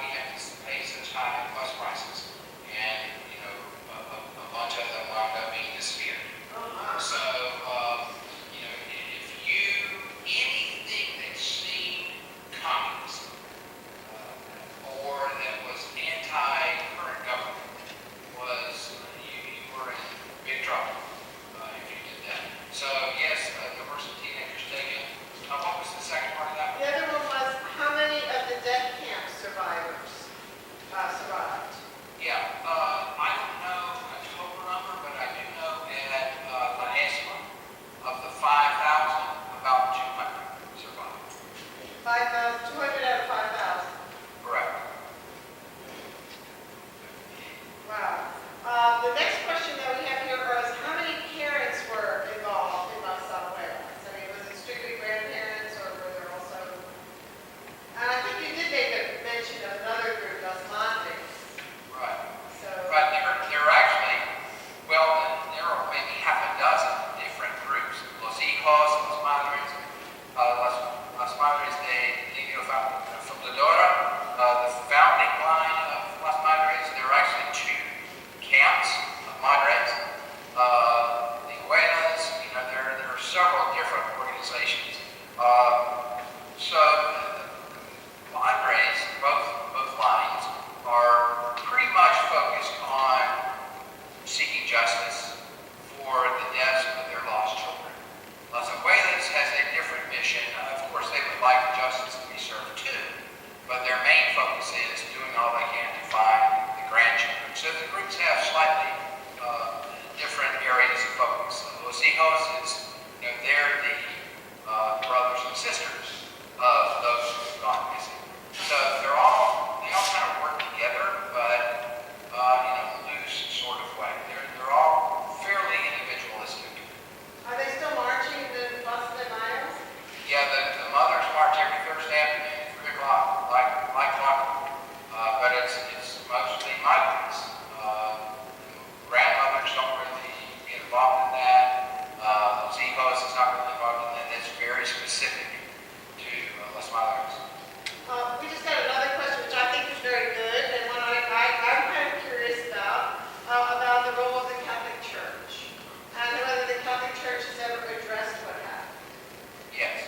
we have to pay such high bus prices, and a bunch of them wound up being disappeared. So if anything that seemed communist or that was anti-current government you were in big trouble if you did that. So yes, there were some teenagers taken. What was the second part of that? The other one was how many of the death camp survivors survived? Yeah, I don't know a total number, but I do know that last month, of the 5,000, about 200 survived. 200 out of 5,000. Correct. Wow. The next question that we have here is how many parents were involved in Las Abuelas? I mean, was it strictly grandparents or were there also... And I think you did make a mention of another group, Los Madres. Right. So... But there are actually, there are maybe half a dozen different groups. Los Hijos, Los Madres, Las Madres de Niño Fundadora, the founding line of Las Madres. There are actually two camps of Madres. The Abuelas, there are several different organizations. So Madres, both lines, are pretty much focused on seeking justice for the deaths of their lost children. Las Abuelas has a different mission. Of course, they would like justice to be served too, but their main focus is doing all they can to find the grandchildren. So the groups have slightly different areas of focus. Los Hijos is, they're the brothers and sisters of those who've gone missing. So they all kind of work together, but in a loose sort of way. They're all fairly individualistic. Are they still marching the Plaza de Mayo? Yeah, the mothers march every Thursday afternoon at 3 o'clock, like clockwork. But it's mostly migrants. Grandmothers don't really get involved in that. Los Hijos is not really involved in that. That's very specific to Las Madres. We just got another question, which I think is very good, and one I'm kind of curious about the role of the Catholic Church, and whether the Catholic Church has ever addressed what happened. Yes.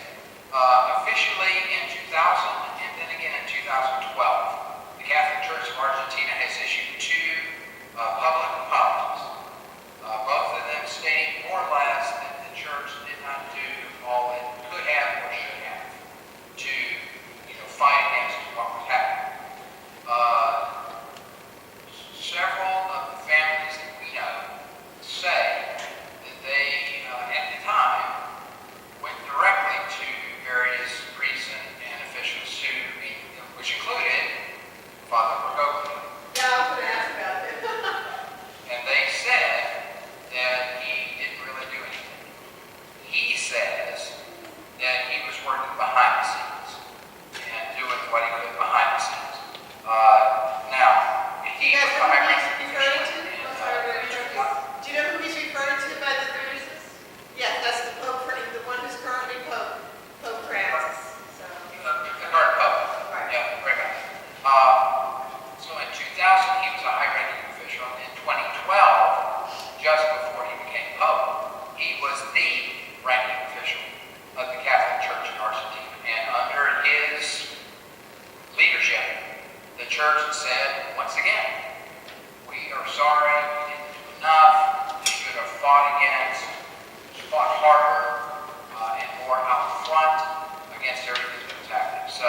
Officially in 2000, and then again in 2012, the Catholic Church of Argentina has issued two public apologies. Both of them stating more or less that the church did not do all it could have or should have to fight against what was happening. Several of the families that we know say that they, at the time, went directly to various priests and officials which included Father Bergoglio. Yeah, I was going to ask about it. And they said that he didn't really do anything. He says that he was working behind the scenes and doing what he could behind the scenes. Now, he was the high ranking official. Do you know who he's referring to by the Francis? Yes, that's the Pope, the one who's currently Pope Francis. So. The current Pope. Right. Yeah, right. So in 2000, he was a high-ranking official. In 2012, just before he became Pope, he was the ranking official of the Catholic Church in Argentina. And under his leadership, the church said, once again, we are sorry, we didn't do enough, we should have fought harder, and more out front against everything that was happening. So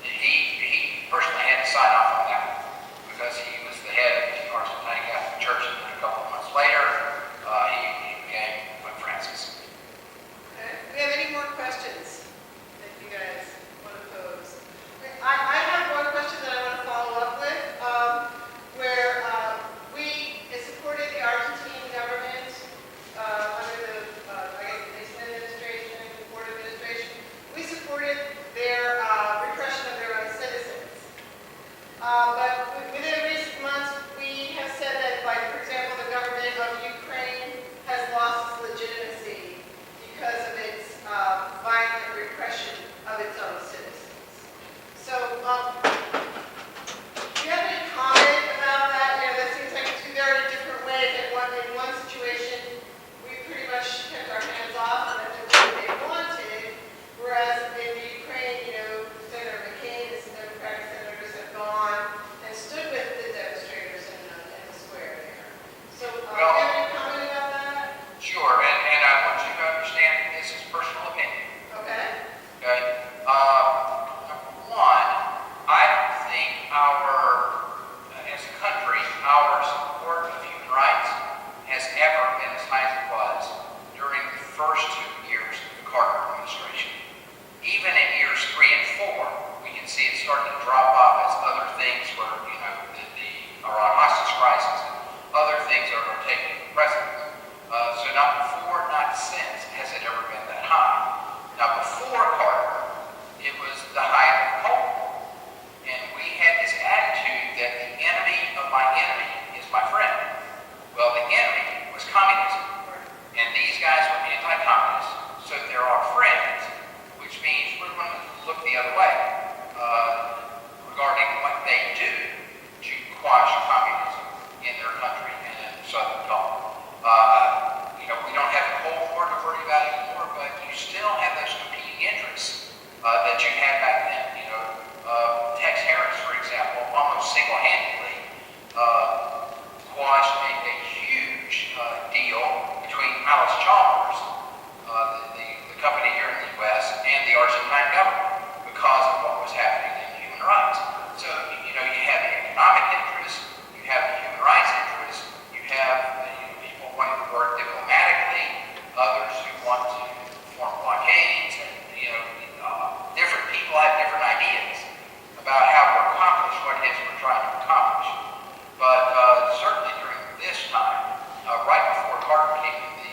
he personally had to sign off on that because he was the head of the Argentine Catholic Church, and then a couple of months later, he became Pope Francis. Okay. Do we have any more questions that you guys want to pose? I have one question that I want to follow up with, where we supported the Argentine government under the, Nixon administration, the Ford administration. We supported almost single-handedly quashed a huge deal between Alice Chalmers, the company here in the U.S., and the Argentine government because of what was happening in human rights. So, you know, you have the economic interest, you have the human rights interest, you have people wanting to work diplomatically, others who want to form blockades, and, you know, different people have different ideas about how to accomplish what it is we're trying to accomplish. But certainly during this time, right before Carter came in,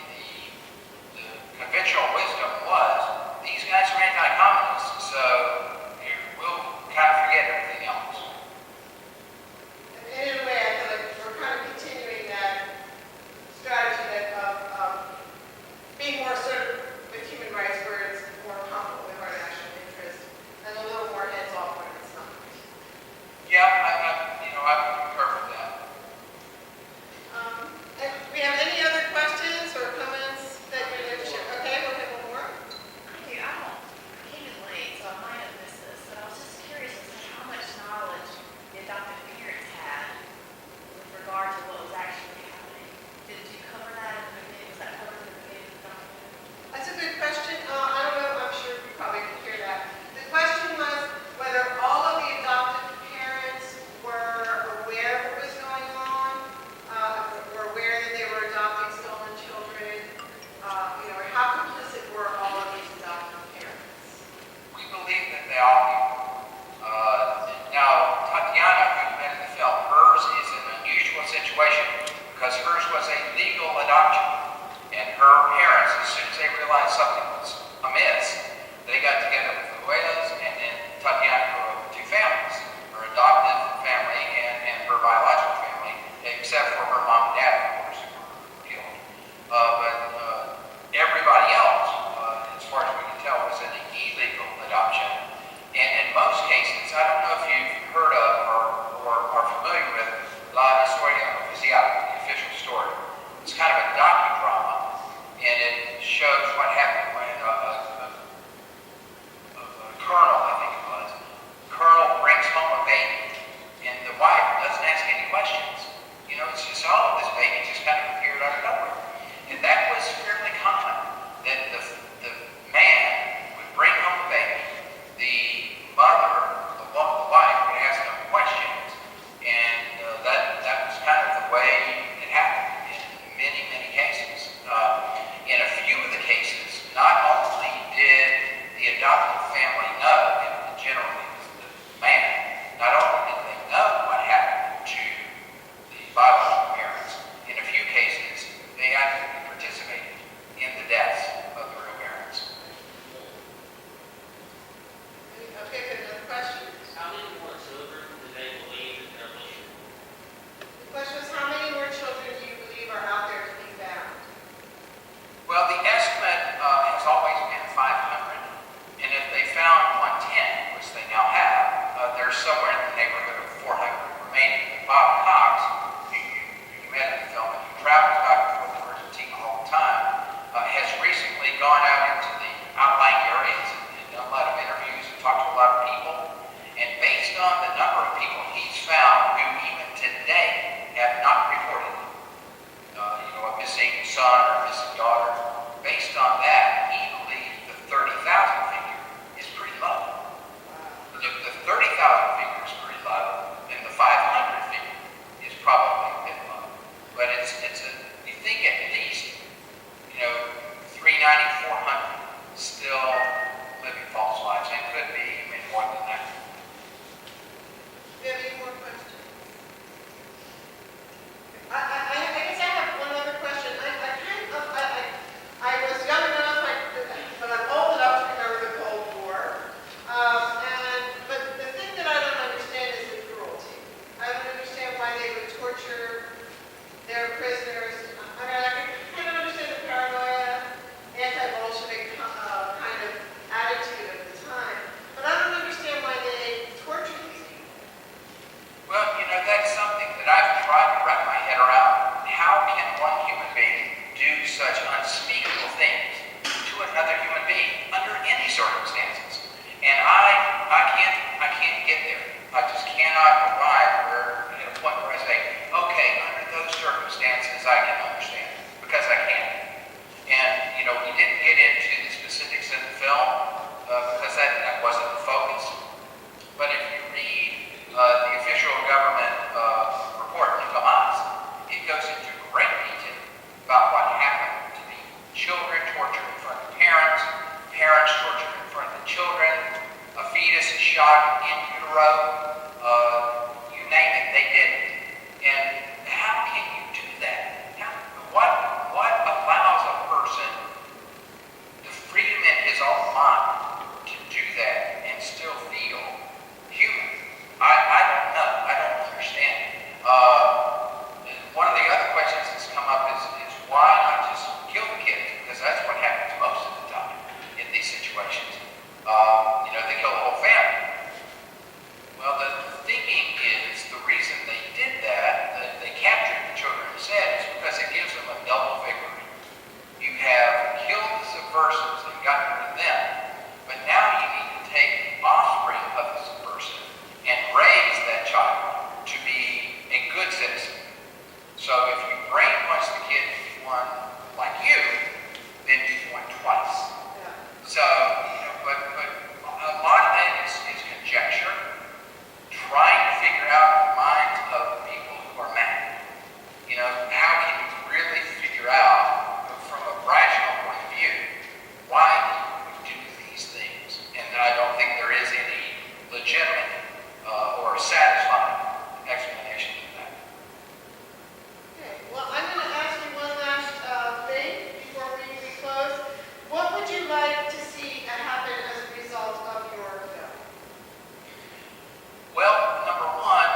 the conventional wisdom was these guys are anti-communists, so we'll kind of forget everything else. And in a way, I feel like we're kind of continuing that strategy of being more assertive with human rights where it's more comfortable with our national interest and a little more hands-off when it's not. Yeah, I would concur with that. And we have any other questions or comments that you'd like to share? Okay, we'll get one more. Okay, I came in late, so I might have missed this, but I was just curious as to how much knowledge the adoptive parents had with regard to what was actually happening. Did you cover that in the beginning? Was that covered in the beginning of the document? That's a good question. I don't know, I'm sure you probably can hear that. The question was whether all of the adoptive parents were aware of what was going on, were aware that they were adopting stolen children, or how complicit were all of these adoptive parents? We believe that they all do. Now, Tatiana, who met in the film, hers is an unusual situation because hers was a legal adoption. And her parents, as soon as they realized something was amiss, they got together with the Ruelas, and then Tatiana grew up with two families, her adoptive family and her biological family, except for her mom and dad, of course, who were killed. But everybody else, as far as we can tell, was an illegal adoption. And in most cases, I don't know if you've heard of or are familiar with La Historia Oficial, the official story. It's kind of a docudrama, and it shows what happened when a colonel, I think it was, colonel brings home a baby, and the wife doesn't ask any questions. You know, it's just, oh, this baby just kind of appeared out of nowhere. And that was fairly common, that the man would bring home a baby, the mother, the wife, would ask no questions, and that was kind of the way it happened in many, many cases. In a few of the cases, not only did the adoptive family know, and generally the man, not only did they know what happened to the biological parents, in a few cases, they actively participated in the deaths of the real parents. Okay, good. Another question? How many more children do they believe that they're missing? The question was, how many more children do you believe are out there to be found? Well, the estimate has always been 500, and if they found 110, which they now have, there's somewhere in the neighborhood of 400 remaining. Bob Cox, who you met in the film, and who travels back and forth to Argentina all the time, has recently gone out into the outlying areas and done a lot of interviews and talked to a lot of people. And based on the number of people he's found who even today have not reported a missing son or missing daughter, based on that, he believes the 30,000 figure is pretty low. The 30,000 figure is pretty low, and the 500 figure is probably a bit low. But you think at least, 390, 400 still living false lives, and could be even more than that. Do you have any more questions? I guess I have one other question. I was young enough, but I'm old enough to remember the Cold War. But the thing that I don't understand is the cruelty. I don't understand why they would torture their prisoners. I mean, I can kind of understand the paranoia, anti-Bolshevik kind of attitude of the time, but I don't understand why they torture these people. Well, that's something that I've tried to wrap my head around. How can one human being do such unspeakable things to another human being under any circumstances? And I can't get there. I just cannot arrive you name it, they did it. And how can you do that? What allows a person the freedom in his own mind to do that and still feel human? I don't know. I don't understand. One of the other questions that's come up is why not just kill the kids? Because that's what happens most of the time in these situations. They kill the whole family. Well, the thinking is the reason they did that, they captured the children instead, is because it gives them a double victory. You have killed the subversives and gotten rid of them, but now you need to take offspring of the subversive and raise that child to be a good citizen. So if you brainwash the kid to be one like you, then you've won twice. Yeah. So, but a lot of that is conjecture, trying to figure out the minds of people who are mad. How can you really figure out, from a rational point of view, why we do these things? And I don't think there is any legitimate or satisfying explanation for that. Okay, well, I'm going to ask you one last thing before we close. What would you like to see happen as a result of your bill? Well, number one,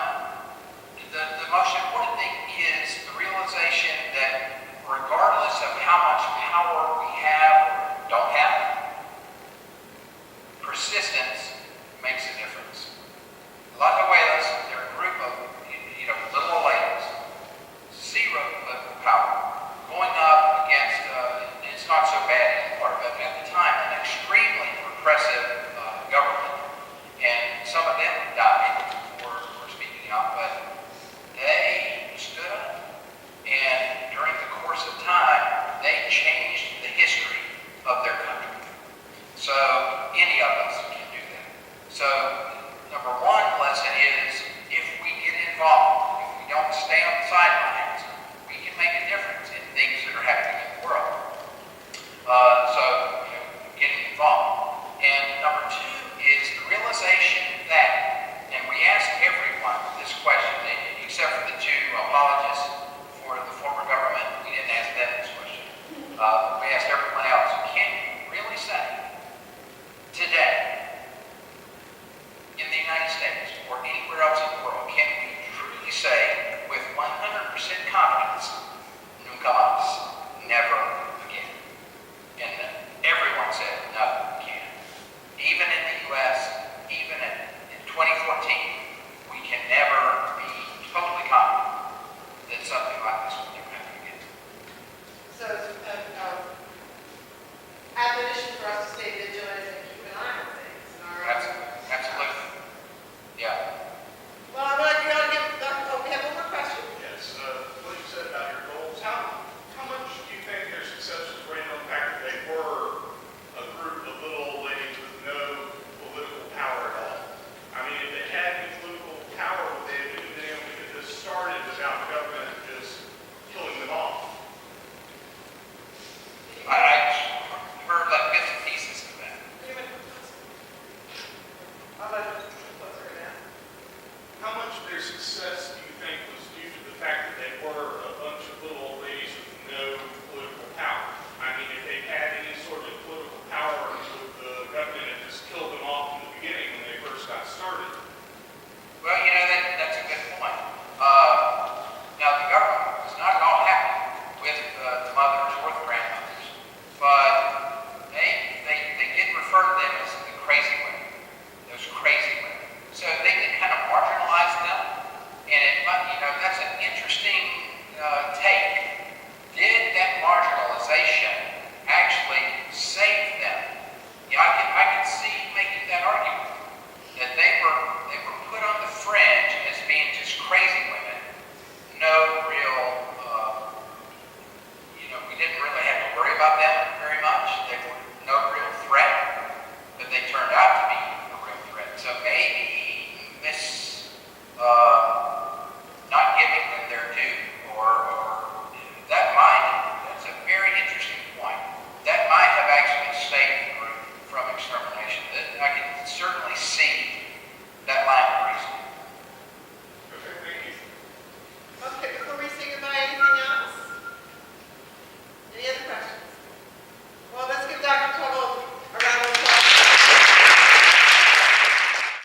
the most important thing is the realization that regardless of how much power we have or don't have, persistence makes a difference. La Abuelas, they're a group of little old ladies, zero political power, going up against, it's not so bad anymore, but at the time, an extremely repressive government. And some of them died for speaking out, but they stood up. And during the course of time, they changed the history of their country. So any of us can do that. So number one lesson is, if we get involved, if we don't stay on the sidelines, we can make a difference in things that are happening in the world. Getting involved. And number two is the realization that, and we ask everyone this question, except for the two apologists for the former government, we didn't ask them this question. We asked everyone else, can you really say today, in the United States or anywhere else in the world, can we truly say with 100% confidence, nunca más, never again? And everyone said, no, we can't. Even in the U.S., even in 2014, we can never be totally confident that something like this will never happen again. So it's an admonition for us to stay vigilant and keep an eye on things. All right. Absolutely. Yeah. Well, I would like you all to give, we have one more question. Yes, what you said about your goals, how much do you think their success was rated on the fact that they were a group of little old ladies with no political power at all? I mean, if they had any political power, would they have been able to get this started without the government just killing them off? I heard like bits and pieces of that. I'll let you close her now. How much of their success do you think was due to the fact that they were